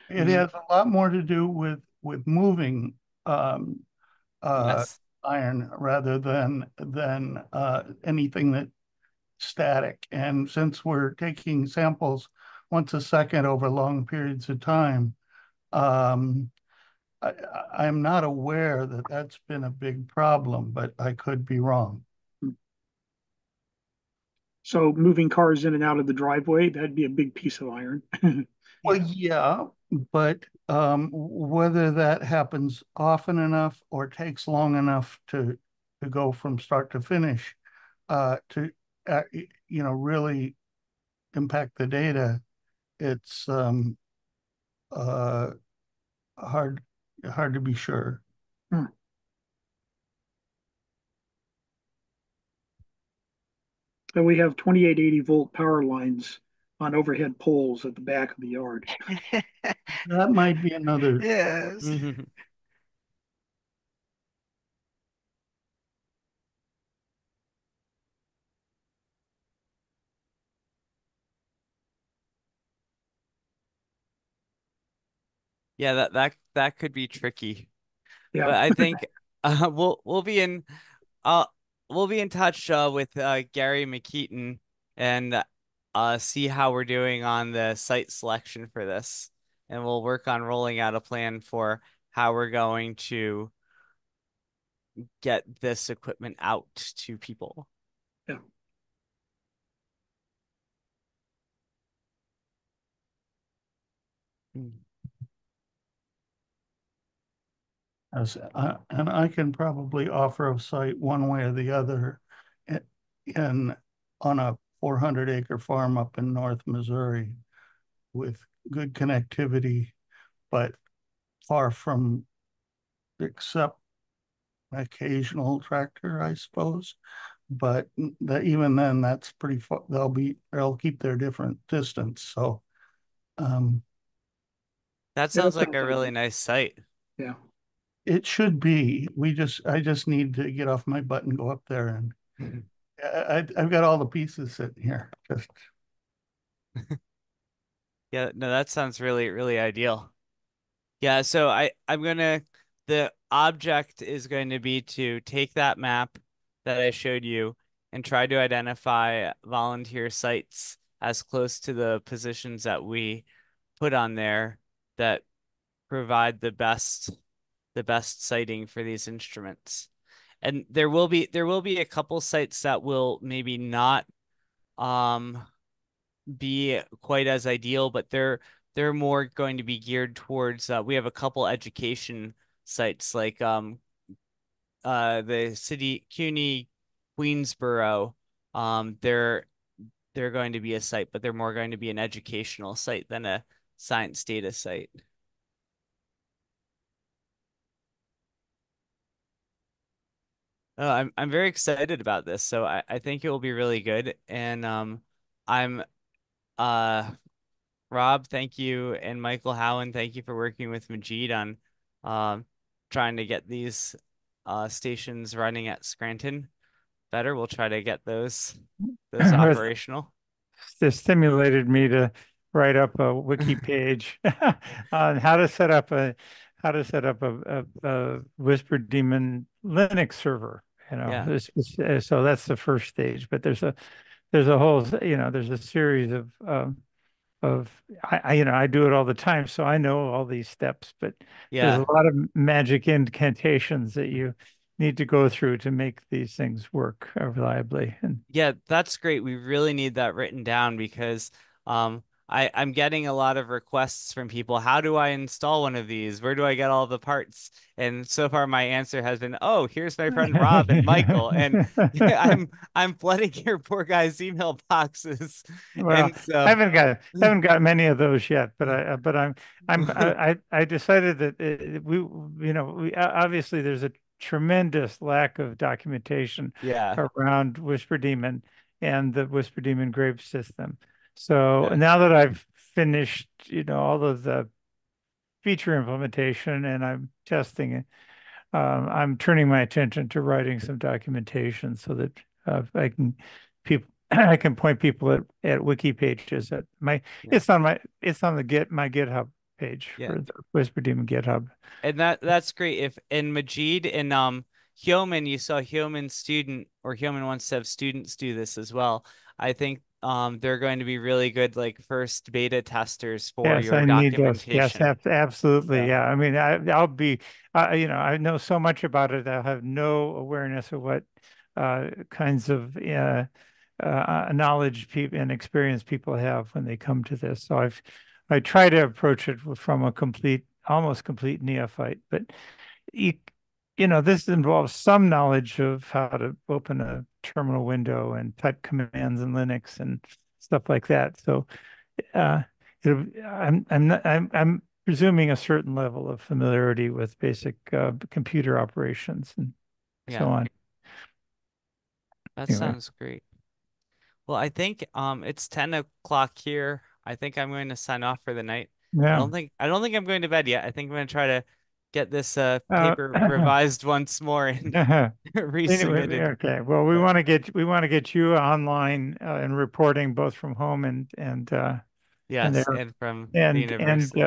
It has a lot more to do with moving Yes. iron rather than anything that static. And since we're taking samples once a second over long periods of time, um, I'm not aware that that's been a big problem, but I could be wrong. So moving cars in and out of the driveway, that'd be a big piece of iron. Well, yeah, but whether that happens often enough or takes long enough to go from start to finish, to really impact the data, it's uh, hard hard to be sure. Hmm. So we have 2880-volt power lines on overhead poles at the back of the yard. That might be another. Yes. Yeah, that could be tricky. Yeah. But I think we'll be in uh we'll be in touch with Gary McKeaton and see how we're doing on the site selection for this. And we'll work on rolling out a plan for how we're going to get this equipment out to people. Yeah. And I can probably offer a site one way or the other in on a 400-acre farm up in North Missouri with good connectivity, but far from except occasional tractor, I suppose. But that even then, that's pretty far. They'll keep their different distance. So that Yeah, that sounds like sounds a really ideal. nice site. Yeah. it should be. I just need to get off my butt and go up there, and I've got all the pieces sitting here. Just Yeah, no, that sounds really, really ideal. Yeah, so the object is going to be to take that map that I showed you and try to identify volunteer sites as close to the positions that we put on there that provide the best sighting for these instruments. And there will be a couple sites that will maybe not um be quite as ideal, but they're more going to be geared towards we have a couple education sites like the city CUNY Queensboro. They're going to be a site, but they're more going to be an educational site than a science data site. I'm very excited about this, so I think it will be really good. And I'm uh Rob, thank you, and Michael Howen, thank you for working with Majid on um, trying to get these stations running at Scranton better. We'll try to get those operational. They stimulated me to write up a wiki page on how to set up a Whisper Daemon Linux server. Yeah. So that's the first stage. But there's a whole there's a series of I do it all the time, so I know all these steps. But there's a Yeah. lot of magic incantations that you need to go through to make these things work reliably. And Yeah, that's great. We really need that written down because I'm getting a lot of requests from people. How do I install one of these? Where do I get all the parts? And so far my answer has been, oh, here's my friend Rob and Michael. And yeah, I'm flooding your poor guys' email boxes. Well, And so haven't got many of those yet, but I decided that obviously there's a tremendous lack of documentation yeah. around Whisper Daemon and the Whisper Daemon Grave system. So Okay. now that I've finished, all of the feature implementation and I'm testing it, I'm turning my attention to writing some documentation so that I can people I can point people at wiki pages at my Yeah. it's on my GitHub page Yeah. for the Whisper Daemon GitHub. And that's great. If in Majid and Hyomin, you saw Hyomin student or Hyomin wants to have students do this as well. I think they're going to be really good like first beta testers for Yes, your I need those. Yes, documentation. absolutely. So Yeah. I mean, I'll be, I know so much about it. I'll have no awareness of what kinds of knowledge people and experience people have when they come to this. So I try to approach it from a almost complete neophyte. But you, this involves some knowledge of how to open a terminal window and type commands in Linux and stuff like that. So uh, I'm presuming a certain level of familiarity with basic computer operations and so yeah, on. that Anyway, sounds great. Well, I think it's 10 o'clock here. I think I'm going to sign off for the night. yeah. I don't think I'm going to bed yet. I think I'm going to try to get this Uh, paper revised once more and Anyway, resubmitted. okay. Well, we But want to get you online and reporting both from home and yes, there, and from the and university.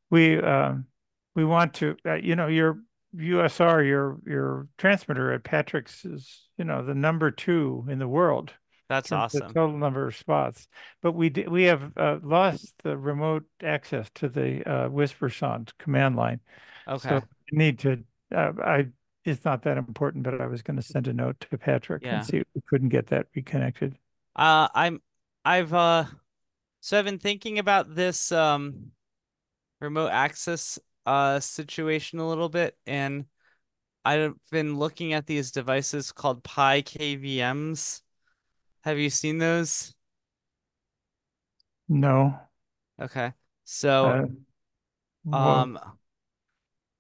we want to your USR your transmitter at Patrick's is the number 2 in the world in That's terms of awesome. total number of spots, but we have lost the remote access to the Whisper command line, so Okay. I need to I it's not that important, but I was going to send a note to Patrick and Yeah. see if we couldn't get that reconnected. I'm I've so I've been thinking about this remote access situation a little bit, and I've been looking at these devices called Pi KVMs. Have you seen those? No. Okay. So uh, well, um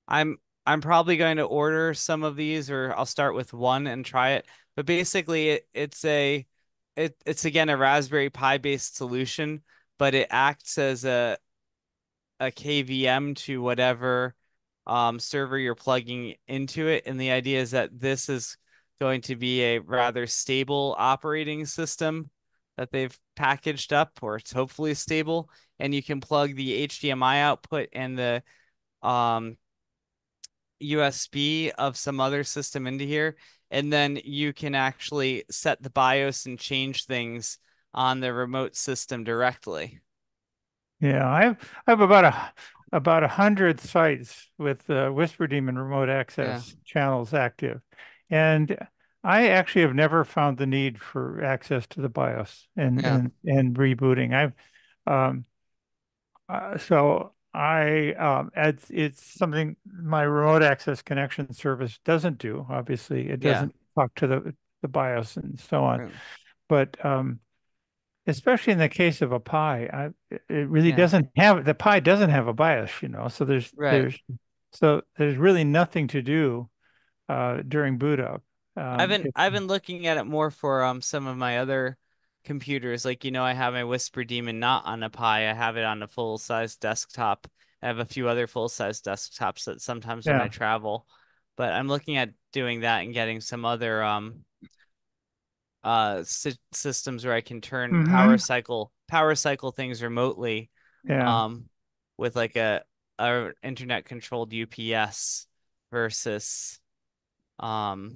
I'm I'm probably going to order some of these, or I'll start with one and try it. But basically it's again a Raspberry Pi based solution, but it acts as a KVM to whatever server you're plugging into it. And the idea is that this is going to be a rather stable operating system that they've packaged up, or it's hopefully stable. And you can plug the HDMI output and the um, USB of some other system into here. And then you can actually set the BIOS and change things on the remote system directly. yeah, I have about 100 sites with Whisper Daemon remote Yeah. access channels active, and I actually have never found the need for access to the BIOS Yeah. and rebooting. I've so I it's something my remote access connection service doesn't do. Obviously, it Yeah. doesn't talk to the BIOS and so on, Right. but especially in the case of a Pi, it really Yeah. doesn't have the Pi doesn't have a BIOS, so Right. there's really nothing to do during boot up. I've been looking at it more for some of my other computers. Like, I have my Whisper Demon not on a Pi. I have it on a full-size desktop. I have a few other full-size desktops that sometimes when I Yeah. travel. But I'm looking at doing that and getting some other systems where I can turn Hmm. power cycle things remotely Yeah. um with like a internet controlled UPS versus um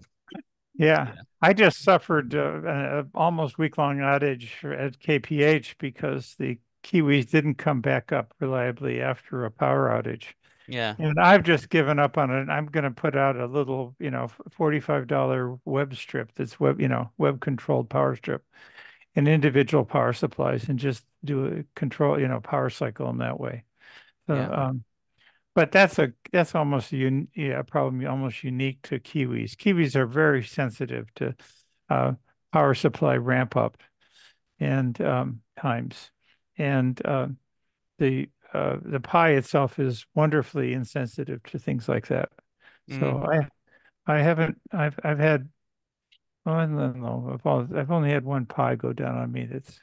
Yeah. yeah. I just suffered an almost week-long outage at KPH because the Kiwis didn't come back up reliably after a power outage. Yeah. And I've just given up on it. I'm going to put out a little, $45 web strip that's web controlled power strip and individual power supplies and just do a control, power cycle in that way. So, Yeah. but that's almost a problem almost unique to Kiwis. Kiwis are very sensitive to uh, power supply ramp up and times, and the Pi itself is wonderfully insensitive to things like that. Mm, So I haven't I've had well, I don't know I've only had one Pi go down on me that's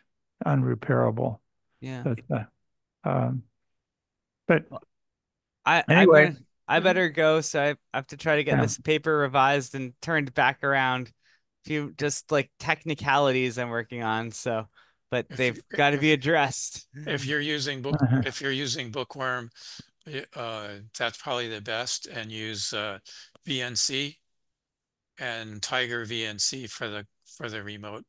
unrepairable. yeah. But um, but Well, anyway, I better go, so I have to try to get yeah. this paper revised and turned back around. A few just like technicalities I'm working on, so but If you they've got to be addressed. if you're using Uh-huh. if you're using Bookworm, that's probably the best, and use VNC and Tiger VNC for the remote.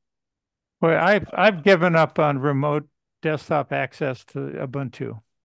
Well, I've given up on remote desktop access to Ubuntu.